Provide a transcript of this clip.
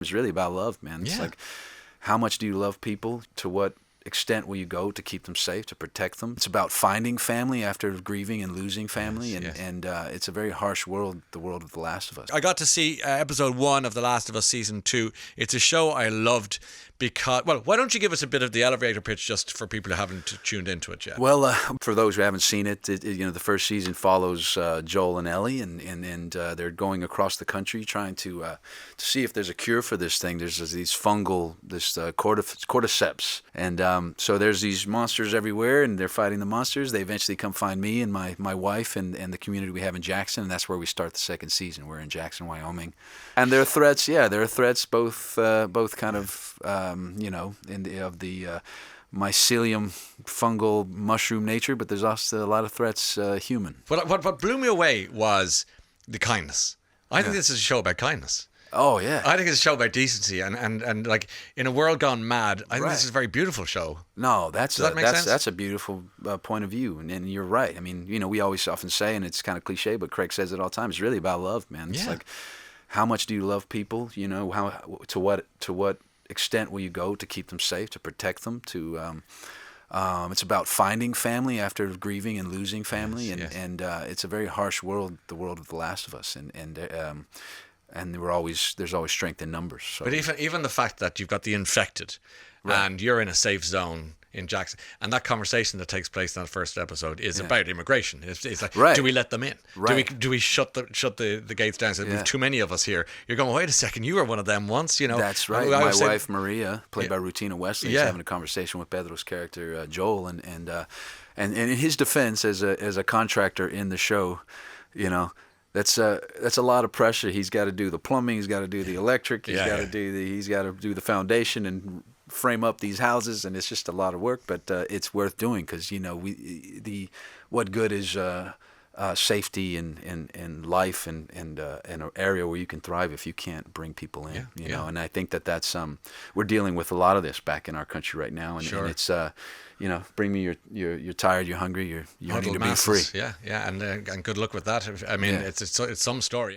It's really about love, man. It's Yeah. like, how much do you love people? To what extent will you go to keep them safe, to protect them? It's about finding family after grieving and losing family, Yes, yes. and it's a very harsh world, the world of The Last of Us. I got to see episode 1 of The Last of Us season 2. It's a show I loved because, well, why don't you give us a bit of the elevator pitch just for people who haven't tuned into it yet? Well, for those who haven't seen it, the first season follows Joel and Ellie, and they're going across the country trying to see if there's a cure for this thing. There's these fungal, cordyceps, and so there's these monsters everywhere, and they're fighting the monsters. They eventually come find me and my wife and the community we have in Jackson, and that's where we start the second season. We're in Jackson, Wyoming, and there are threats. Yeah, there are threats, both kind of of the mycelium, fungal, mushroom nature, but there's also a lot of threats human. What blew me away was the kindness. I think this is a show about kindness. Oh yeah. I think it's a show about decency and like in a world gone mad. I think Right. this is a very beautiful show. No, Does that make sense? that's a beautiful point of view, and you're right. I mean, we always often say, and it's kind of cliche, but Craig says it all the time. It's really about love, man. It's Yeah. like, how much do you love people? How to what extent will you go to keep them safe, to protect them? It's about finding family after grieving and losing family, Yes, and it's a very harsh world, the world of The Last of Us, and there's always strength in numbers. So. But even the fact that you've got the infected and you're in a safe zone in Jackson, and that conversation that takes place in that first episode is about immigration. It's like, Right. do we let them in? Right. Do we shut the gates down? So Yeah. we've too many of us here. You're going, wait a second, you were one of them once, That's right. I My was saying- wife Maria, played by Rutina Wesley, is Yeah. having a conversation with Pedro's character Joel, and in his defense as a contractor in the show, that's a lot of pressure. He's got to do the plumbing, he's got to do the electric, he's got to do the foundation and frame up these houses, and it's just a lot of work, but it's worth doing because what good is safety and life and an area where you can thrive if you can't bring people in, and I think that's we're dealing with a lot of this back in our country right now, and, Sure. and it's bring me you're tired, you're hungry, you're yearning Huddled to be masses. free. Yeah, and good luck with that. I mean, Yeah. it's some story.